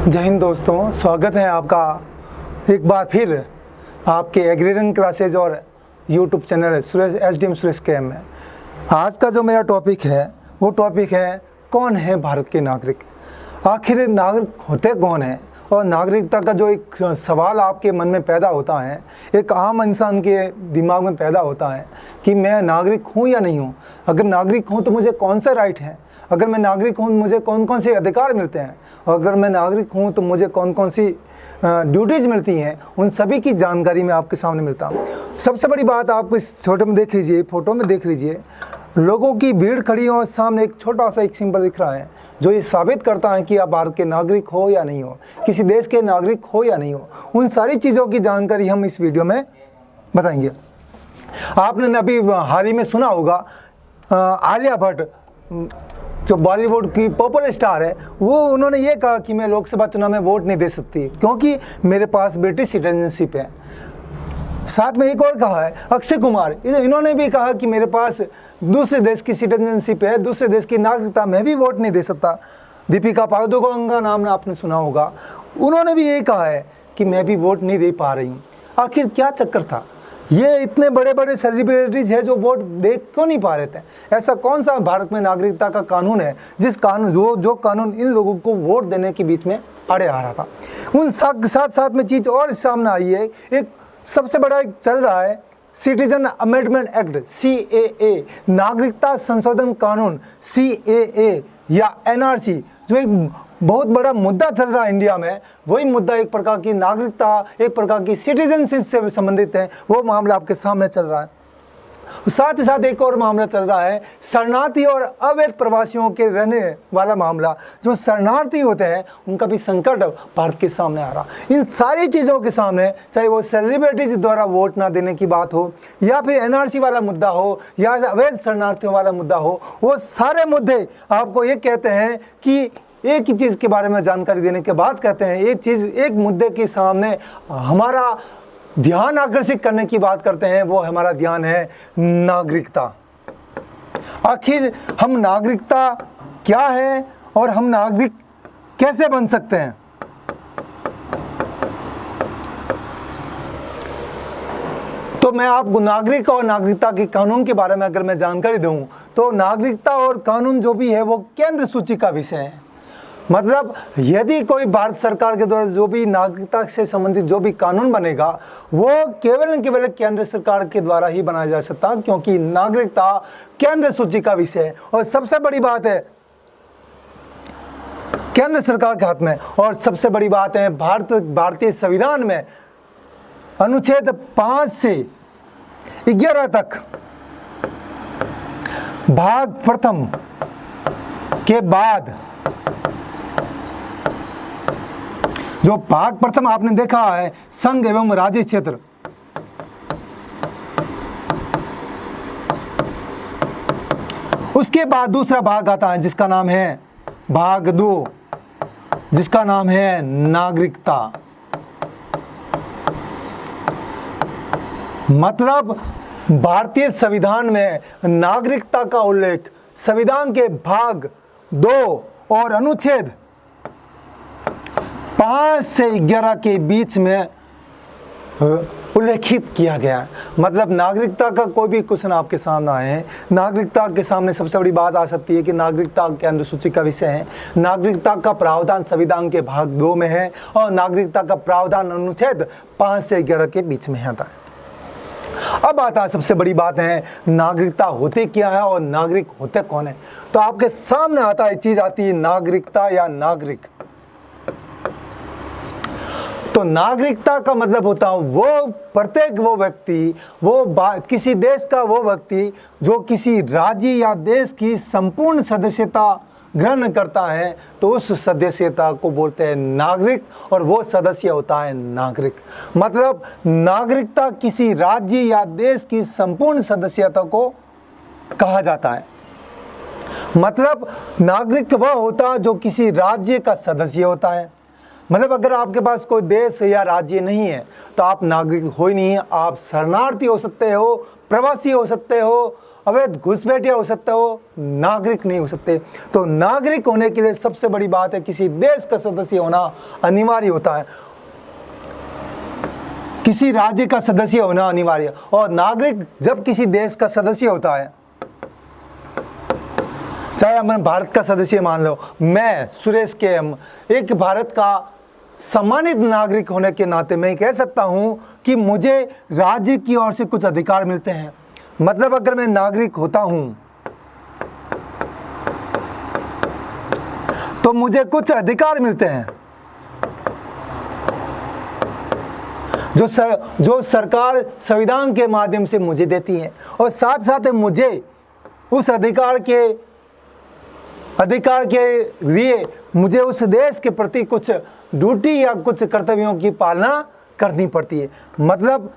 जय हिंद दोस्तों, स्वागत है आपका एक बार फिर आपके एग्रीरियन क्लासेज और YouTube channel Suresh SDM Suresh के में। आज का जो मेरा टॉपिक है वो टॉपिक है कौन है भारत के नागरिक। आखिर नागरिक होते कौन हैं और नागरिकता का जो एक सवाल आपके मन में पैदा होता है, एक आम इंसान के दिमाग में पैदा होता है कि मैं नागरिक हूँ या नहीं हूँ। अगर नागरिक हूँ तो मुझे कौन से राइट हैं, अगर मैं नागरिक हूँ मुझे कौन कौन से अधिकार मिलते हैं, और अगर मैं नागरिक हूँ तो मुझे कौन कौन सी ड्यूटीज़ मिलती हैं, उन सभी की जानकारी मैं आपके सामने मिलता हूँ। सबसे बड़ी बात आपको इस छोटे में देख लीजिए, फोटो में देख लीजिए, लोगों की भीड़ खड़ी और सामने एक छोटा सा एक सिंबल दिख रहा है जो ये साबित करता है कि आप भारत के नागरिक हो या नहीं हो, किसी देश के नागरिक हो या नहीं हो। उन सारी चीज़ों की जानकारी हम इस वीडियो में बताएंगे। आपने अभी हाल ही में सुना होगा आलिया भट्ट जो बॉलीवुड की पॉपुलर स्टार है, वो उन्होंने ये कहा कि मैं लोकसभा चुनाव में वोट नहीं दे सकती क्योंकि मेरे पास ब्रिटिश सिटीजनशिप है। साथ में एक और कहा है अक्षय कुमार, इन्होंने भी कहा कि मेरे पास दूसरे देश की सिटीजनशिप है, दूसरे देश की नागरिकता, मैं भी वोट नहीं दे सकता। दीपिका पादुकोण का नाम आपने सुना होगा, उन्होंने भी ये कहा है कि मैं भी वोट नहीं दे पा रही हूँ। आखिर क्या चक्कर था? ये इतने बड़े बड़े सेलिब्रिटीज़ है जो वोट दे क्यों नहीं पा रहे थे? ऐसा कौन सा भारत में नागरिकता का कानून है जिस कानून जो कानून इन लोगों को वोट देने के बीच में अड़े आ रहा था? उन साथ में चीज़ और सामने आई है। एक सबसे बड़ा एक चल रहा है सिटीजन अमेंडमेंट एक्ट CAA, नागरिकता संशोधन कानून CAA या NRC, जो एक बहुत बड़ा मुद्दा चल रहा है इंडिया में। वही मुद्दा एक प्रकार की नागरिकता, एक प्रकार की सिटीजनशिप से संबंधित है, वो मामला आपके सामने चल रहा है। साथ ही साथ एक और मामला चल रहा है शरणार्थी और अवैध प्रवासियों के रहने वाला मामला। जो शरणार्थी होते हैं उनका भी संकट भारत के सामने आ रहा। इन सारी चीज़ों के सामने, चाहे वो सेलिब्रिटीज द्वारा वोट ना देने की बात हो, या फिर NRC वाला मुद्दा हो, या अवैध शरणार्थियों वाला मुद्दा हो, वो सारे मुद्दे आपको ये कहते हैं कि एक ही चीज़ के बारे में जानकारी देने के बाद कहते हैं एक मुद्दे के सामने हमारा ध्यान आकर्षित करने की बात करते हैं, वो हमारा ध्यान है नागरिकता। आखिर हम नागरिकता क्या है और हम नागरिक कैसे बन सकते हैं? तो मैं आपको नागरिक और नागरिकता के कानून के बारे में अगर मैं जानकारी दूं तो नागरिकता और कानून जो भी है वो केंद्र सूची का विषय है। मतलब यदि कोई भारत सरकार के द्वारा जो भी नागरिकता से संबंधित जो भी कानून बनेगा वो केवल केंद्र सरकार के द्वारा ही बनाया जा सकता, क्योंकि नागरिकता केंद्र सूची का विषय है। और सबसे बड़ी बात है केंद्र सरकार के हाथ में। और सबसे बड़ी बात है भारतीय संविधान में अनुच्छेद 5 से 11 तक भाग प्रथम के बाद जो भाग प्रथम आपने देखा है संघ एवं राज्य क्षेत्र, उसके बाद दूसरा भाग आता है जिसका नाम है भाग 2, जिसका नाम है नागरिकता। मतलब भारतीय संविधान में नागरिकता का उल्लेख संविधान के भाग 2 और अनुच्छेद 5 से 11 के बीच में उल्लेखित किया गया है। मतलब नागरिकता का कोई भी क्वेश्चन आपके सामने आए हैं, नागरिकता के सामने सबसे बड़ी बात आ सकती है कि नागरिकता केंद्र सूची का विषय है, नागरिकता का प्रावधान संविधान के भाग 2 में है और नागरिकता का प्रावधान अनुच्छेद 5 से 11 के बीच में आता है। अब आता है सबसे बड़ी बात है नागरिकता होते क्या है और नागरिक होते कौन है। तो आपके सामने आता है चीज आती है नागरिकता या नागरिक। तो नागरिकता का मतलब होता है वो प्रत्येक वो व्यक्ति, किसी देश का वो व्यक्ति जो किसी राज्य या देश की संपूर्ण सदस्यता ग्रहण करता है, तो उस सदस्यता को बोलते हैं नागरिक, और वो सदस्य होता है नागरिक। मतलब नागरिकता किसी राज्य या देश की संपूर्ण सदस्यता को कहा जाता है। मतलब नागरिक वह होता है जो किसी राज्य का सदस्य होता है। मतलब अगर आपके पास कोई देश या राज्य नहीं है तो आप नागरिक हो ही नहीं है, आप शरणार्थी हो सकते हो, प्रवासी हो सकते हो, अवैध घुसपैठिया हो सकते हो, नागरिक नहीं हो सकते। तो नागरिक होने के लिए सबसे बड़ी बात है किसी देश का सदस्य होना अनिवार्य होता है, किसी राज्य का सदस्य होना अनिवार्य। और नागरिक जब किसी देश का सदस्य होता है, चाहे मैं भारत का सदस्य मान लो, मैं सुरेश KM एक भारत का सम्मानित नागरिक होने के नाते मैं कह सकता हूं कि मुझे राज्य की ओर से कुछ अधिकार मिलते हैं। मतलब अगर मैं नागरिक होता हूं तो मुझे कुछ अधिकार मिलते हैं जो सरकार संविधान के माध्यम से मुझे देती है, और साथ साथ मुझे उस अधिकार के लिए मुझे उस देश के प्रति कुछ ड्यूटी या कुछ कर्तव्यों की पालना करनी पड़ती है। मतलब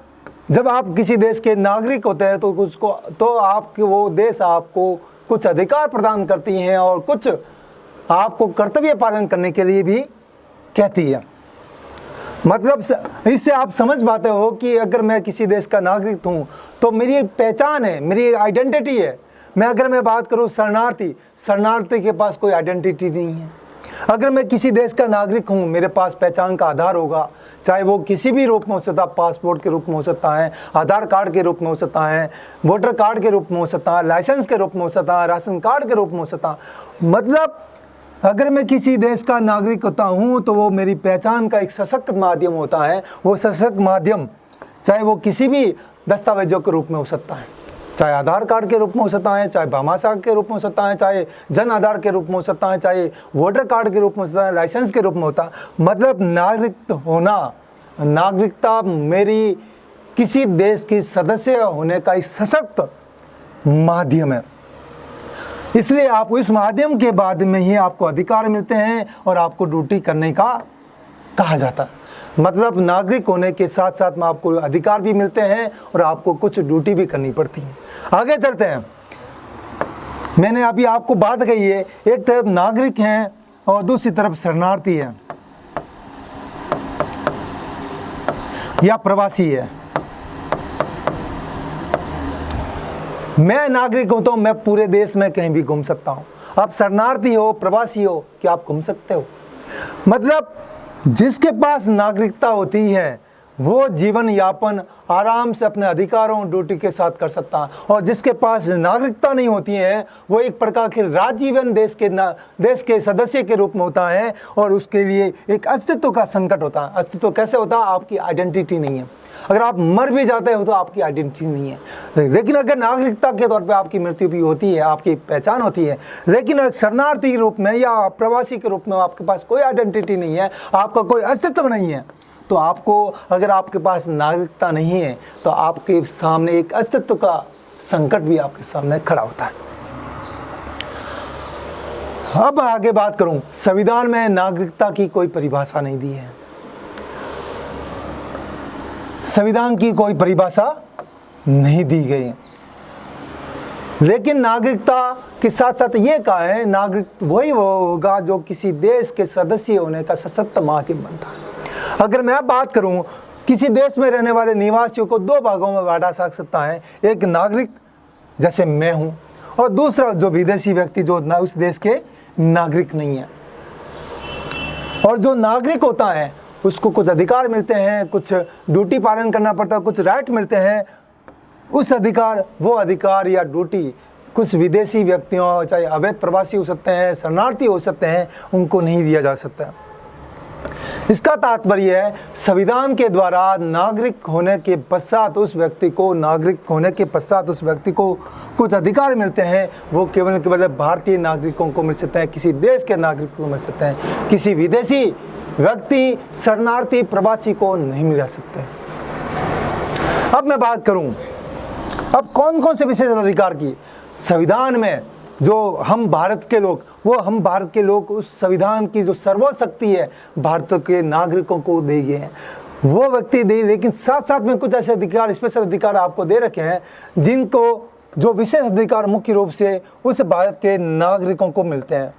जब आप किसी देश के नागरिक होते हैं तो आपके वो देश आपको कुछ अधिकार प्रदान करती हैं और कुछ आपको कर्तव्य पालन करने के लिए भी कहती है। मतलब इससे आप समझ पाते हो कि अगर मैं किसी देश का नागरिक हूँ तो मेरी एक पहचान है, मेरी एक आइडेंटिटी है। अगर मैं बात करूँ शरणार्थी के पास कोई आइडेंटिटी नहीं है। अगर मैं किसी देश का नागरिक हूँ, मेरे पास पहचान का आधार होगा, चाहे वो किसी भी रूप में हो सकता है, पासपोर्ट के रूप में हो सकता है, आधार कार्ड के रूप में हो सकता है, वोटर कार्ड के रूप में हो सकता है, लाइसेंस के रूप में हो सकता है, राशन कार्ड के रूप में हो सकता है। मतलब अगर मैं किसी देश का नागरिक होता हूँ तो वो मेरी पहचान का एक सशक्त माध्यम होता है। वो सशक्त माध्यम चाहे वो किसी भी दस्तावेजों के रूप में हो सकता है, चाहे आधार कार्ड के रूप में हो सकता है, चाहे भामाशाह के रूप में हो सकता है, चाहे जन आधार के रूप में हो सकता है, चाहे वोटर कार्ड के रूप में हो सकता है, लाइसेंस के रूप में होता है। मतलब नागरिकता मेरी किसी देश की सदस्य होने का एक सशक्त माध्यम है। इसलिए आप इस माध्यम के बाद में ही आपको अधिकार मिलते हैं और आपको ड्यूटी करने का कहा जाता है। मतलब नागरिक होने के साथ साथ में आपको अधिकार भी मिलते हैं और आपको कुछ ड्यूटी भी करनी पड़ती है। आगे चलते हैं। मैंने अभी आपको बात कही है, एक तरफ नागरिक हैं और दूसरी तरफ शरणार्थी है या प्रवासी है। मैं नागरिक हूं तो मैं पूरे देश में कहीं भी घूम सकता हूं। आप शरणार्थी हो, प्रवासी हो, क्या आप घूम सकते हो? मतलब जिसके पास नागरिकता होती है वो जीवन यापन आराम से अपने अधिकारों ड्यूटी के साथ कर सकता है, और जिसके पास नागरिकता नहीं होती है वो एक प्रकार के राजीवन देश के सदस्य के रूप में होता है और उसके लिए एक अस्तित्व का संकट होता है। अस्तित्व कैसे होता है? आपकी आइडेंटिटी नहीं है। अगर आप मर भी जाते हो तो आपकी आइडेंटिटी नहीं है। लेकिन अगर नागरिकता के तौर पे आपकी मृत्यु भी होती है, आपकी पहचान होती है, लेकिन शरणार्थी के रूप में या प्रवासी के रूप में आपके पास कोई आइडेंटिटी नहीं है, आपका कोई अस्तित्व नहीं है, तो आपको अगर आपके पास नागरिकता नहीं है तो आपके सामने एक अस्तित्व का संकट भी आपके सामने खड़ा होता है। अब आगे बात करूं, संविधान में नागरिकता की कोई परिभाषा नहीं दी है। संविधान की कोई परिभाषा नहीं दी गई, लेकिन नागरिकता के साथ साथ ये कहा है नागरिक वही वो होगा जो किसी देश के सदस्य होने का सशक्त माध्यम बनता है। अगर मैं बात करूं, किसी देश में रहने वाले निवासियों को दो भागों में बांटा जा सकता है। एक नागरिक जैसे मैं हूं, और दूसरा जो विदेशी व्यक्ति जो उस देश के नागरिक नहीं है। और जो नागरिक होता है उसको कुछ अधिकार मिलते हैं, कुछ ड्यूटी पालन करना पड़ता है, कुछ राइट मिलते हैं। उस वो अधिकार या ड्यूटी कुछ विदेशी व्यक्तियों, चाहे अवैध प्रवासी हो सकते हैं, शरणार्थी हो सकते हैं, उनको नहीं दिया जा सकता। इसका तात्पर्य है संविधान के द्वारा नागरिक होने के पश्चात उस व्यक्ति को कुछ अधिकार मिलते हैं। वो केवल भारतीय नागरिकों को मिल सकते हैं, किसी देश के नागरिकों को मिल सकते हैं, किसी विदेशी व्यक्ति, शरणार्थी, प्रवासी को नहीं मिल सकते। अब मैं बात करूं, अब कौन कौन से विशेष अधिकार की संविधान में जो हम भारत के लोग उस संविधान की जो सर्वशक्ति है भारत के नागरिकों को दे गए हैं, वो व्यक्ति दे। लेकिन साथ साथ में कुछ ऐसे अधिकार, स्पेशल अधिकार आपको दे रखे हैं जिनको जो विशेष अधिकार मुख्य रूप से उस भारत के नागरिकों को मिलते हैं।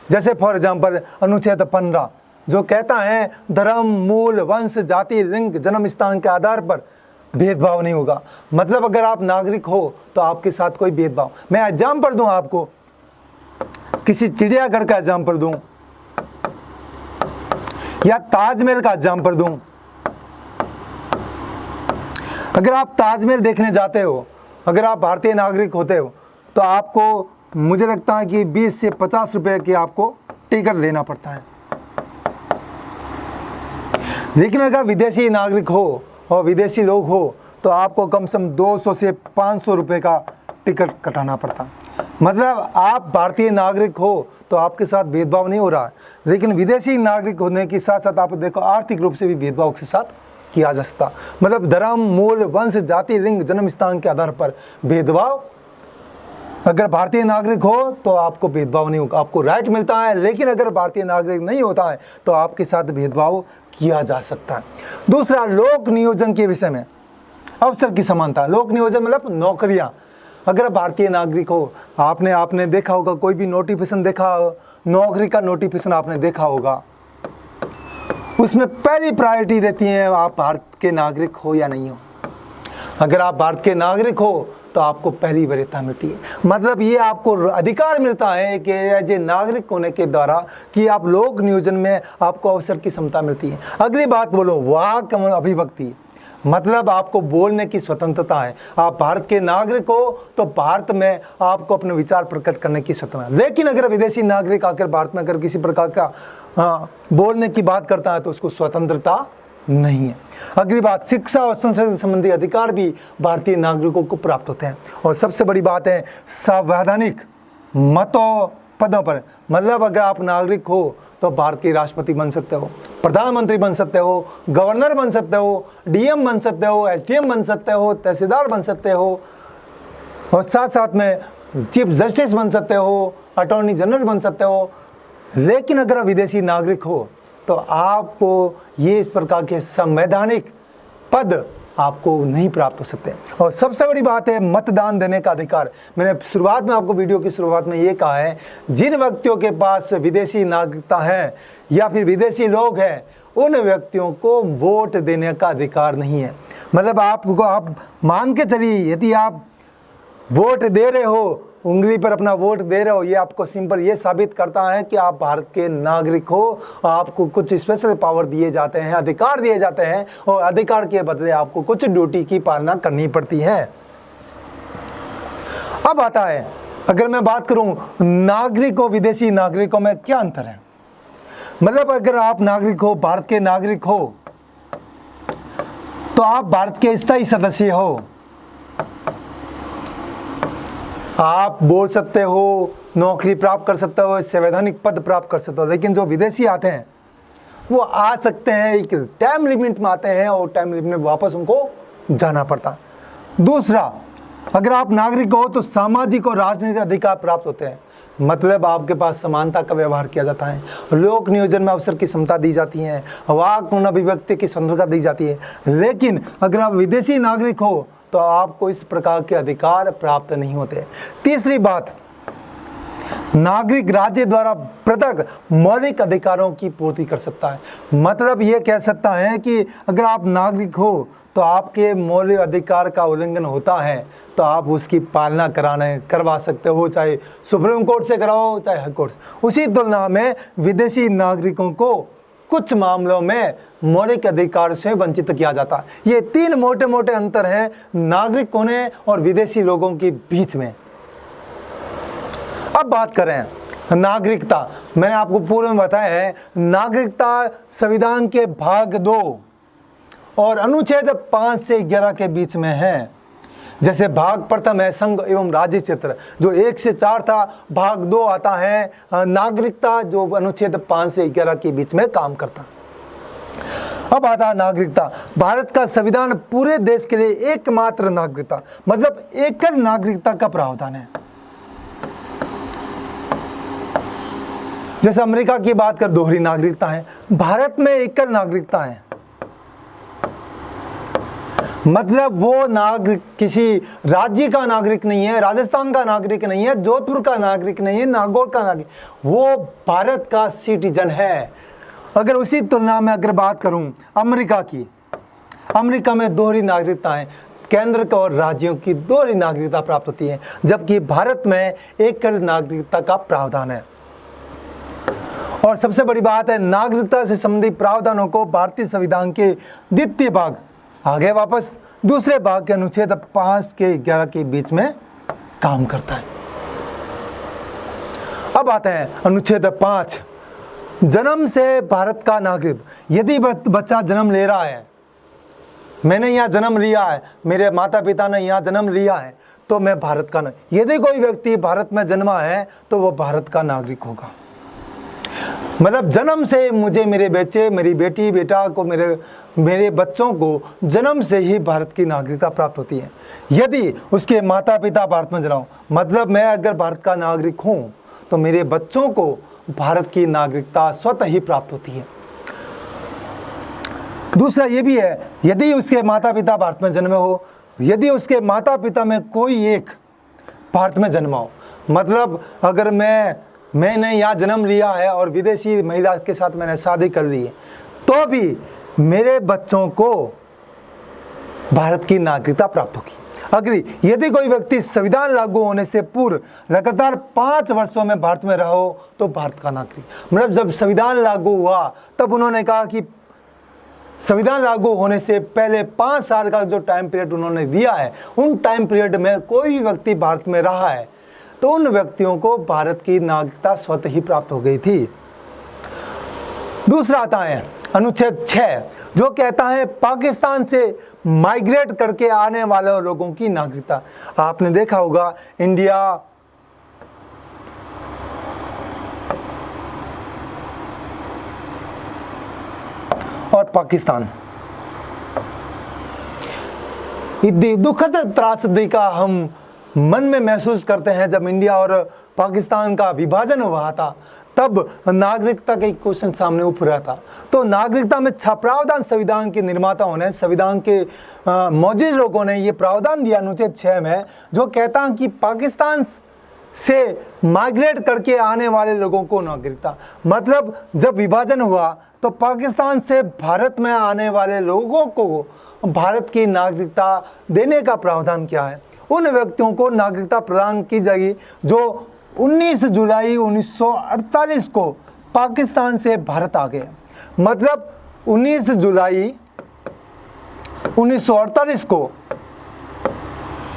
जैसे फॉर एग्जाम्पल अनुच्छेद 15 जो कहता है धर्म, मूल, वंश, जाति, लिंग, जन्म स्थान के आधार पर भेदभाव नहीं होगा। मतलब अगर आप नागरिक हो तो आपके साथ कोई भेदभाव। मैं एग्जाम्पल दूं आपको, किसी चिड़ियाघर का एग्जाम्पल दूं या ताजमहल का एग्जाम्पल दूं। अगर आप ताजमहल देखने जाते हो, अगर आप भारतीय नागरिक होते हो तो आपको, मुझे लगता है कि 20 से 50 रुपए की आपको टिकट लेना पड़ता है। लेकिन अगर विदेशी नागरिक हो और विदेशी लोग हो तो आपको कम से कम 200 से 500 रुपए का टिकट कटाना पड़ता। मतलब आप भारतीय नागरिक हो तो आपके साथ भेदभाव नहीं हो रहा है, लेकिन विदेशी नागरिक होने के साथ साथ आप देखो आर्थिक रूप से भी भेदभाव के साथ किया जा सकता। मतलब धर्म, मूल, वंश, जाति, लिंग, जन्म स्थान के आधार पर भेदभाव, अगर भारतीय नागरिक हो तो आपको भेदभाव नहीं होगा, आपको राइट मिलता है। लेकिन अगर भारतीय नागरिक नहीं होता है तो आपके साथ भेदभाव किया जा सकता है। दूसरा, लोक नियोजन के विषय में अवसर की समानता। लोक नियोजन मतलब नौकरियां। अगर भारतीय नागरिक हो, आपने देखा होगा, कोई भी नोटिफिकेशन देखा, नौकरी का नोटिफिकेशन आपने देखा होगा, उसमें पहली प्रायोरिटी देती है आप भारत के नागरिक हो या नहीं हो। अगर आप भारत के नागरिक हो तो आपको पहली वरीयता मिलती है। मतलब ये आपको अधिकार मिलता है कि एज ए नागरिक होने के द्वारा कि आप लोक नियोजन में आपको अवसर की क्षमता मिलती है। अगली बात बोलो, वाक अभिव्यक्ति, मतलब आपको बोलने की स्वतंत्रता है। आप भारत के नागरिक हो तो भारत में आपको अपने विचार प्रकट करने की स्वतंत्रता। लेकिन अगर विदेशी नागरिक आकर भारत में अगर किसी प्रकार का बोलने की बात करता है तो उसको स्वतंत्रता नहीं है। अगली बात, शिक्षा और संस्कृति संबंधी अधिकार भी भारतीय नागरिकों को प्राप्त होते हैं। और सबसे बड़ी बात है संवैधानिक मतों पदों पर, मतलब अगर आप नागरिक हो तो भारत के राष्ट्रपति बन सकते हो, प्रधानमंत्री बन सकते हो, गवर्नर बन सकते हो, डीएम बन सकते हो, एसडीएम बन सकते हो, तहसीलदार बन सकते हो, और साथ साथ में चीफ जस्टिस बन सकते हो, अटॉर्नी जनरल बन सकते हो। लेकिन अगर आप विदेशी नागरिक हो तो आपको ये इस प्रकार के संवैधानिक पद आपको नहीं प्राप्त हो सकते। और सबसे बड़ी बात है मतदान देने का अधिकार। मैंने शुरुआत में आपको वीडियो की शुरुआत में ये कहा है, जिन व्यक्तियों के पास विदेशी नागरिकता है या फिर विदेशी लोग हैं, उन व्यक्तियों को वोट देने का अधिकार नहीं है। मतलब आप मान के चलिए, यदि आप वोट दे रहे हो, उंगली पर अपना वोट दे रहे हो, ये आपको सिंपल ये साबित करता है कि आप भारत के नागरिक हो। आपको कुछ स्पेशल पावर दिए जाते हैं, अधिकार दिए जाते हैं, और अधिकार के बदले आपको कुछ ड्यूटी की पालना करनी पड़ती है। अब आता है, अगर मैं बात करूं नागरिकों विदेशी नागरिकों में क्या अंतर है। मतलब अगर आप नागरिक हो, भारत के नागरिक हो, तो आप भारत के स्थायी सदस्य हो, आप बोल सकते हो, नौकरी प्राप्त कर सकते हो, संवैधानिक पद प्राप्त कर सकते हो। लेकिन जो विदेशी आते हैं वो आ सकते हैं, एक टाइम लिमिट में आते हैं और टाइम लिमिट में वापस उनको जाना पड़ता। दूसरा, अगर आप नागरिक हो तो सामाजिक और राजनीतिक अधिकार प्राप्त होते हैं। मतलब आपके पास समानता का व्यवहार किया जाता है, लोक नियोजन में अवसर की क्षमता दी जाती है, वाक अभिव्यक्ति की स्वतंत्रता दी जाती है। लेकिन अगर आप विदेशी नागरिक हो तो आपको इस प्रकार के अधिकार प्राप्त नहीं होते। तीसरी बात, नागरिक राज्य द्वारा प्रदत्त मौलिक अधिकारों की पूर्ति कर सकता है। मतलब ये कह सकता है कि अगर आप नागरिक हो तो आपके मौलिक अधिकार का उल्लंघन होता है तो आप उसकी पालना करवा सकते हो, चाहे सुप्रीम कोर्ट से कराओ, चाहे हाई कोर्ट से। उसी तुलना में विदेशी नागरिकों को कुछ मामलों में मौलिक अधिकार से वंचित किया जाता है। ये तीन मोटे मोटे अंतर हैं नागरिक होने और विदेशी लोगों के बीच में। अब बात करें नागरिकता। मैंने आपको पूर्व में बताया है, नागरिकता संविधान के भाग 2 और अनुच्छेद 5 से 11 के बीच में है। जैसे भाग प्रथम है संघ एवं राज्य क्षेत्र, जो 1 से 4 था। भाग 2 आता है नागरिकता, जो अनुच्छेद 5 से 11 के बीच में काम करता। अब आता है नागरिकता। भारत का संविधान पूरे देश के लिए एकमात्र नागरिकता, मतलब एकल नागरिकता का प्रावधान है। जैसे अमेरिका की बात कर, दोहरी नागरिकता है। भारत में एकल नागरिकता है, मतलब वो नागरिक किसी राज्य का नागरिक नहीं है, राजस्थान का नागरिक नहीं है, जोधपुर का नागरिक नहीं है, नागौर का नागरिक, वो भारत का सिटीजन है। अगर उसी तुलना में अगर बात करूं अमेरिका की, अमेरिका में दोहरी नागरिकता है, केंद्र को और राज्यों की दोहरी नागरिकता प्राप्त होती है, जबकि भारत में एक नागरिकता का प्रावधान है। और सबसे बड़ी बात है, नागरिकता से संबंधित प्रावधानों को भारतीय संविधान के द्वितीय भाग, आगे वापस दूसरे भाग के अनुच्छेद 5 के 11 के बीच में काम करता है। अब आते हैं अनुच्छेद 5, जन्म से भारत का नागरिक। यदि बच्चा जन्म ले रहा है, मैंने यहाँ जन्म लिया है, मेरे माता पिता ने यहाँ जन्म लिया है, तो मैं भारत का यदि कोई व्यक्ति भारत में जन्मा है तो वो भारत का नागरिक होगा। मतलब जन्म से मुझे, मेरे बच्चे, मेरी बेटी, बेटा को, मेरे बच्चों को जन्म से ही भारत की नागरिकता प्राप्त होती है। यदि उसके माता पिता भारत में जन्मा हो, मतलब मैं अगर भारत का नागरिक हूँ तो मेरे बच्चों को भारत की नागरिकता स्वतः ही प्राप्त होती है। दूसरा ये भी है, यदि उसके माता पिता भारत में जन्मे हो, यदि उसके माता पिता में कोई एक भारत में जन्मा हो, मतलब अगर मैंने यहाँ जन्म लिया है और विदेशी महिला के साथ मैंने शादी कर ली है, तो भी मेरे बच्चों को भारत की नागरिकता प्राप्त होगी। अग्री, यदि कोई व्यक्ति संविधान लागू होने से पूर्व लगातार 5 वर्षों में भारत में रहा हो तो भारत का नागरिक। मतलब जब संविधान लागू हुआ तब उन्होंने कहा कि संविधान लागू होने से पहले 5 साल का जो टाइम पीरियड उन्होंने दिया है, उन टाइम पीरियड में कोई भी व्यक्ति भारत में रहा है तो उन व्यक्तियों को भारत की नागरिकता स्वतः ही प्राप्त हो गई थी। दूसरा आता है अनुच्छेद 6, जो कहता है पाकिस्तान से माइग्रेट करके आने वाले लोगों की नागरिकता। आपने देखा होगा इंडिया और पाकिस्तान, दुखद त्रासदी का हम मन में महसूस करते हैं। जब इंडिया और पाकिस्तान का विभाजन हुआ था तब नागरिकता का एक क्वेश्चन सामने उठ रहा था। तो नागरिकता में प्रावधान संविधान के निर्माताओं ने, संविधान के मौजूद लोगों ने ये प्रावधान दिया अनुच्छेद 6 में, जो कहता है कि पाकिस्तान से माइग्रेट करके आने वाले लोगों को नागरिकता। मतलब जब विभाजन हुआ तो पाकिस्तान से भारत में आने वाले लोगों को भारत की नागरिकता देने का प्रावधान किया है। उन व्यक्तियों को नागरिकता प्रदान की जाएगी जो 19 जुलाई 1948 को पाकिस्तान से भारत आ गए। मतलब 19 जुलाई 1948 को,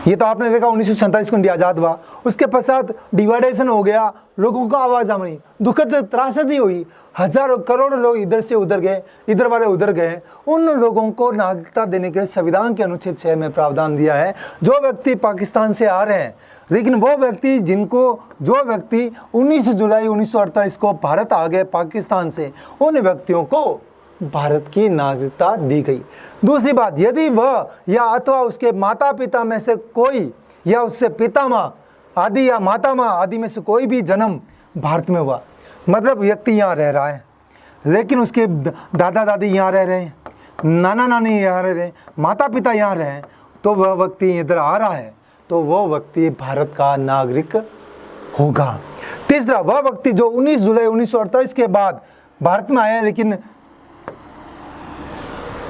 ये तो आपने देखा 1947 को इंडिया आज़ाद हुआ, उसके पश्चात डिवाइडेशन हो गया, लोगों को आवाज़ आनी, दुखद त्रासदी हुई, हजारों करोड़ों लोग इधर से उधर गए, इधर वाले उधर गए। उन लोगों को नागरिकता देने के लिए संविधान के अनुच्छेद 6 में प्रावधान दिया है। जो व्यक्ति पाकिस्तान से आ रहे हैं, लेकिन वो व्यक्ति जो व्यक्ति 19 जुलाई 1948 को भारत आ गए पाकिस्तान से, उन व्यक्तियों को भारत की नागरिकता दी गई। दूसरी बात, यदि वह या अथवा उसके माता पिता में से कोई या उससे पितामह आदि या मातामह आदि में से कोई भी जन्म भारत में हुआ, मतलब व्यक्ति यहाँ रह रहा है लेकिन उसके दादा दादी यहाँ रह रहे हैं, नाना नानी यहाँ रह रहे हैं, माता पिता यहाँ रहे हैं, तो वह व्यक्ति इधर आ रहा है तो वह व्यक्ति भारत का नागरिक होगा। तीसरा, वह व्यक्ति जो 19 जुलाई 1948 के बाद भारत में आया, लेकिन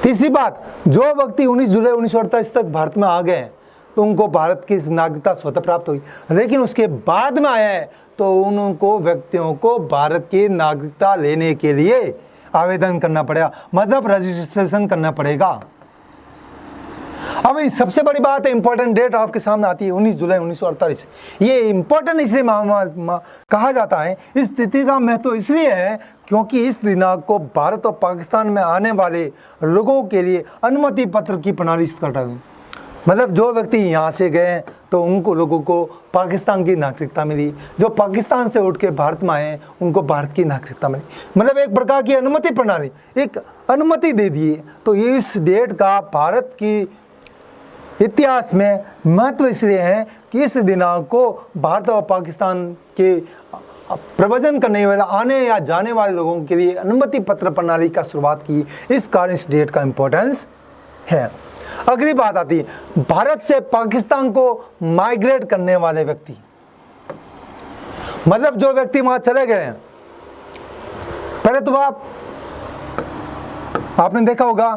तीसरी बात, जो व्यक्ति 19 जुलाई 1948 तक भारत में आ गए तो उनको भारत की नागरिकता स्वतः प्राप्त हुई, लेकिन उसके बाद में आया है तो उनको व्यक्तियों को भारत की नागरिकता लेने के लिए आवेदन करना पड़ेगा, मतलब रजिस्ट्रेशन करना पड़ेगा। अब सबसे बड़ी बात है, इंपॉर्टेंट डेट आपके सामने आती है 19 जुलाई 1948। ये इंपॉर्टेंट इसलिए कहा जाता है, इस तिथि का महत्व इसलिए है क्योंकि इस दिनांक को भारत और पाकिस्तान में आने वाले लोगों के लिए अनुमति पत्र की प्रणाली स्टार्ट हुई। मतलब जो व्यक्ति यहाँ से गए तो उनको लोगों को पाकिस्तान की नागरिकता मिली, जो पाकिस्तान से उठ के भारत में आए उनको भारत की नागरिकता मिली। मतलब एक प्रकार की अनुमति प्रणाली, एक अनुमति दे दिए। तो इस डेट का भारत की इतिहास में महत्व इसलिए है कि इस दिनांक को भारत और पाकिस्तान के प्रव्रजन करने वाले, आने या जाने वाले लोगों के लिए अनुमति पत्र प्रणाली का शुरुआत की। इस कारण इस डेट का इम्पोर्टेंस है। अगली बात आती है, भारत से पाकिस्तान को माइग्रेट करने वाले व्यक्ति, मतलब जो व्यक्ति वहां चले गए हैं। पहले तो आपने देखा होगा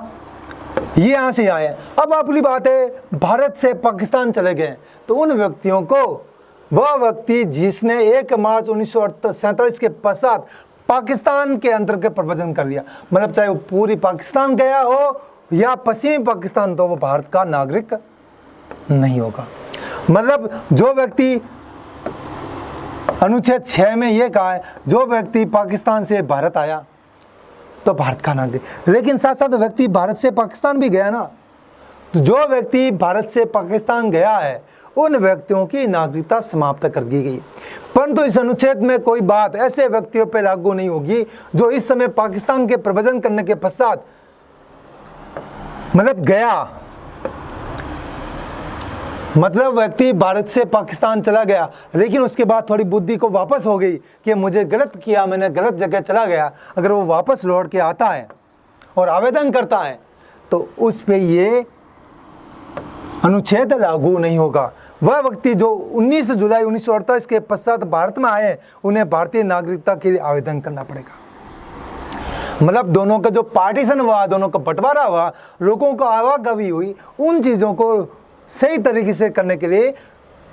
ये यहाँ से आए। अब अपनी बात है, भारत से पाकिस्तान चले गए तो उन व्यक्तियों को, वह व्यक्ति जिसने 1 मार्च 1947 के पश्चात पाकिस्तान के अंतर्गत प्रवचन कर लिया, मतलब चाहे वो पूरी पाकिस्तान गया हो या पश्चिमी पाकिस्तान, तो वो भारत का नागरिक नहीं होगा। मतलब जो व्यक्ति, अनुच्छेद 6 में ये कहा है, जो व्यक्ति पाकिस्तान से भारत आया तो भारत का नागरिक, लेकिन साथ साथ व्यक्ति भारत से पाकिस्तान भी गया ना, तो जो व्यक्ति भारत से पाकिस्तान गया है उन व्यक्तियों की नागरिकता समाप्त कर दी गई। परंतु इस अनुच्छेद में कोई बात ऐसे व्यक्तियों पर लागू नहीं होगी जो इस समय पाकिस्तान के प्रवचन करने के पश्चात मतलब गया, मतलब व्यक्ति भारत से पाकिस्तान चला गया लेकिन उसके बाद थोड़ी बुद्धि को वापस हो गई कि मुझे गलत किया, मैंने गलत जगह चला गया, अगर वो वापस लौट के आता है और आवेदन करता है तो उस पे ये अनुच्छेद लागू नहीं होगा। वह व्यक्ति जो 19 जुलाई 1948 के पश्चात भारत में आए उन्हें भारतीय नागरिकता के लिए आवेदन करना पड़ेगा। मतलब दोनों का जो पार्टीशन हुआ, दोनों का बंटवारा हुआ, लोगों को आवागवी हुई, उन चीज़ों को सही तरीके से करने के लिए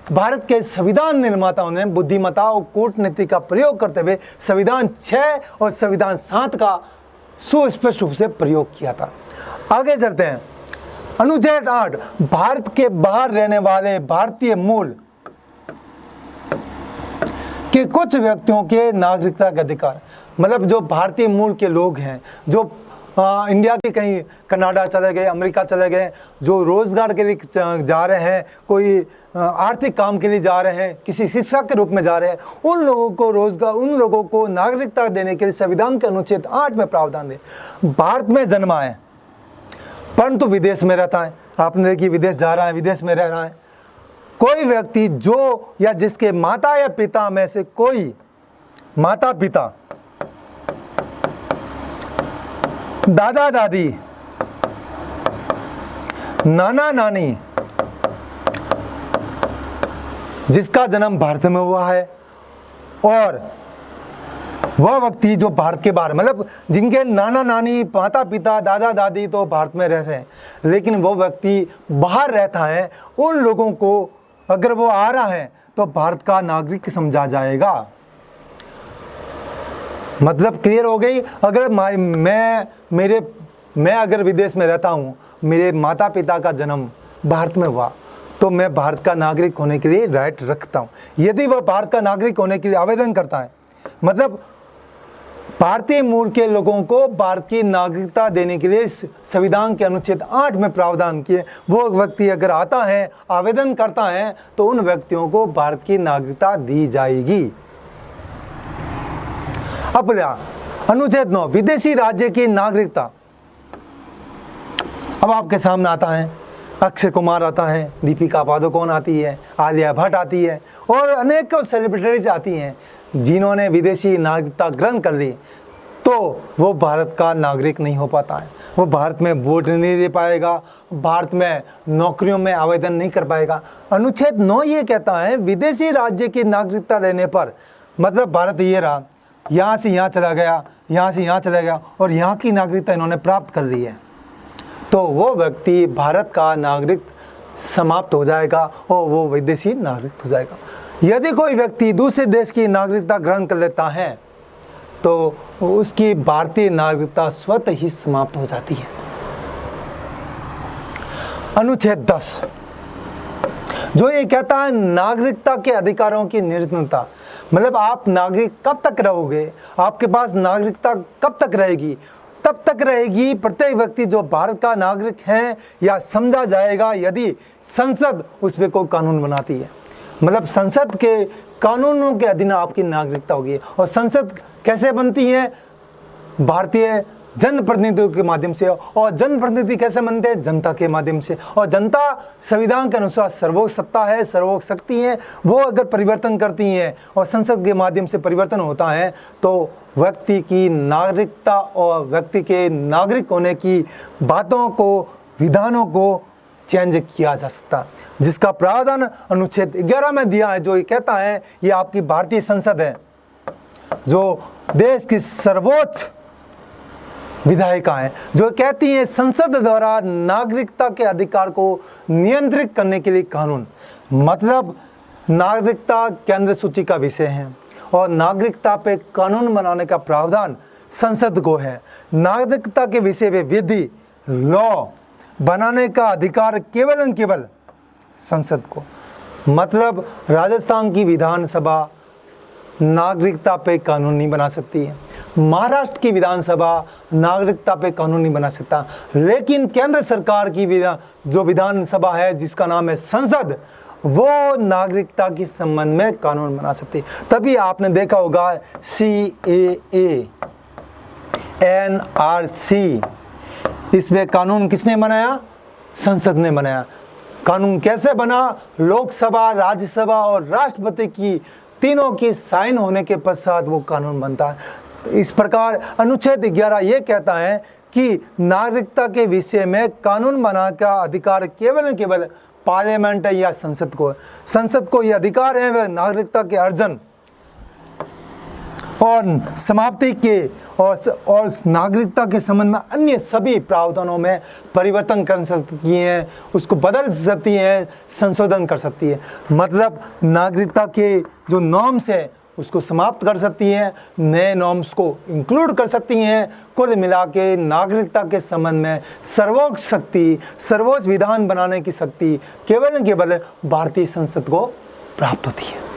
भारत के संविधान निर्माताओं ने बुद्धिमत्ता और कूटनीति का प्रयोग करते हुए संविधान 6 और संविधान 7 का सुस्पष्ट रूप से प्रयोग किया था। आगे चलते हैं। अनुच्छेद 8, भारत के बाहर रहने वाले भारतीय मूल के कुछ व्यक्तियों के नागरिकता के अधिकार, मतलब जो भारतीय मूल के लोग हैं, जो इंडिया के कहीं कनाडा चले गए, अमेरिका चले गए, जो रोज़गार के लिए जा रहे हैं, कोई आर्थिक काम के लिए जा रहे हैं, किसी शिक्षक के रूप में जा रहे हैं, उन लोगों को रोज़गार, उन लोगों को नागरिकता देने के लिए संविधान के अनुच्छेद 8 में प्रावधान है। भारत में जन्मा है परंतु विदेश में रहता है, आपने देखिए विदेश जा रहा है, विदेश में रह रहा है, कोई व्यक्ति जो या जिसके माता या पिता में से कोई, माता पिता, दादा दादी, नाना नानी, जिसका जन्म भारत में हुआ है, और वह व्यक्ति जो भारत के बाहर, मतलब जिनके नाना नानी, माता पिता, दादा दादी तो भारत में रह रहे हैं लेकिन वो व्यक्ति बाहर रहता है, उन लोगों को अगर वो आ रहा है तो भारत का नागरिक समझा जाएगा। मतलब क्लियर हो गई। अगर मैं अगर विदेश में रहता हूँ, मेरे माता पिता का जन्म भारत में हुआ तो मैं भारत का नागरिक होने के लिए राइट रखता हूँ। यदि वह भारत का नागरिक होने के लिए आवेदन करता है, मतलब भारतीय मूल के लोगों को भारत की नागरिकता देने के लिए संविधान के अनुच्छेद 8 में प्रावधान किए, वो व्यक्ति अगर आता है, आवेदन करता है तो उन व्यक्तियों को भारत की नागरिकता दी जाएगी। अब अनुच्छेद 9, विदेशी राज्य की नागरिकता। अब आपके सामने आता है, अक्षय कुमार आता है, दीपिका पादुकोण आती है, आलिया भट्ट आती है और अनेक सेलिब्रिटीज आती हैं जिन्होंने विदेशी नागरिकता ग्रहण कर ली, तो वो भारत का नागरिक नहीं हो पाता है। वो भारत में वोट नहीं दे पाएगा, भारत में नौकरियों में आवेदन नहीं कर पाएगा। अनुच्छेद 9 ये कहता है विदेशी राज्य की नागरिकता लेने पर, मतलब भारत ये रहा, यहाँ से यहाँ चला गया, यहाँ से यहाँ चला गया और यहाँ की नागरिकता इन्होंने प्राप्त कर ली है, तो वो व्यक्ति भारत का नागरिक समाप्त हो जाएगा और वो विदेशी नागरिक हो जाएगा। यदि कोई व्यक्ति दूसरे देश की नागरिकता ग्रहण कर लेता है तो उसकी भारतीय नागरिकता स्वतः ही समाप्त हो जाती है। अनुच्छेद 10 जो ये कहता है नागरिकता के अधिकारों की निर्णयता, मतलब आप नागरिक कब तक रहोगे, आपके पास नागरिकता कब तक रहेगी, तब तक रहेगी प्रत्येक व्यक्ति जो भारत का नागरिक है या समझा जाएगा यदि संसद उस पर कोई कानून बनाती है। मतलब संसद के कानूनों के अधीन आपकी नागरिकता होगी। और संसद कैसे बनती है, भारतीय जनप्रतिनिधियों के माध्यम से, और जनप्रतिनिधि कैसे बनते हैं, जनता के माध्यम से। और जनता संविधान के अनुसार सर्वोच्च सत्ता है, सर्वोच्च शक्ति है, वो अगर परिवर्तन करती हैं और संसद के माध्यम से परिवर्तन होता है तो व्यक्ति की नागरिकता और व्यक्ति के नागरिक होने की बातों को, विधानों को चेंज किया जा सकता, जिसका प्रावधान अनुच्छेद 11 में दिया है, जो ये कहता है ये आपकी भारतीय संसद है जो देश की सर्वोच्च विधायिकाएं जो कहती हैं संसद द्वारा नागरिकता के अधिकार को नियंत्रित करने के लिए कानून, मतलब नागरिकता केंद्र सूची का विषय है और नागरिकता पे कानून बनाने का प्रावधान संसद को है। नागरिकता के विषय पे विधि लॉ बनाने का अधिकार केवल और केवल संसद को, मतलब राजस्थान की विधानसभा नागरिकता पे कानून नहीं बना सकती है, महाराष्ट्र की विधानसभा नागरिकता पे कानून नहीं बना सकता, लेकिन केंद्र सरकार की जो विधानसभा है जिसका नाम है संसद, वो नागरिकता के संबंध में कानून बना सकती है। तभी आपने देखा होगा CAA NRC, इसमें कानून किसने बनाया? संसद ने बनाया। कानून कैसे बना? लोकसभा, राज्यसभा और राष्ट्रपति की तीनों की साइन होने के पश्चात वो कानून बनता है। इस प्रकार अनुच्छेद 11 ये कहता है कि नागरिकता के विषय में कानून बनाने का अधिकार केवल और केवल पार्लियामेंट या संसद को। संसद को ये अधिकार है वह नागरिकता के अर्जन और समाप्ति के और नागरिकता के संबंध में अन्य सभी प्रावधानों में परिवर्तन कर सकती हैं, उसको बदल सकती हैं, संशोधन कर सकती है। मतलब नागरिकता के जो नॉर्म्स है उसको समाप्त कर सकती हैं, नए नॉर्म्स को इंक्लूड कर सकती हैं। कुल मिला के नागरिकता के संबंध में सर्वोच्च शक्ति, सर्वोच्च विधान बनाने की शक्ति केवल भारतीय संसद को प्राप्त होती है।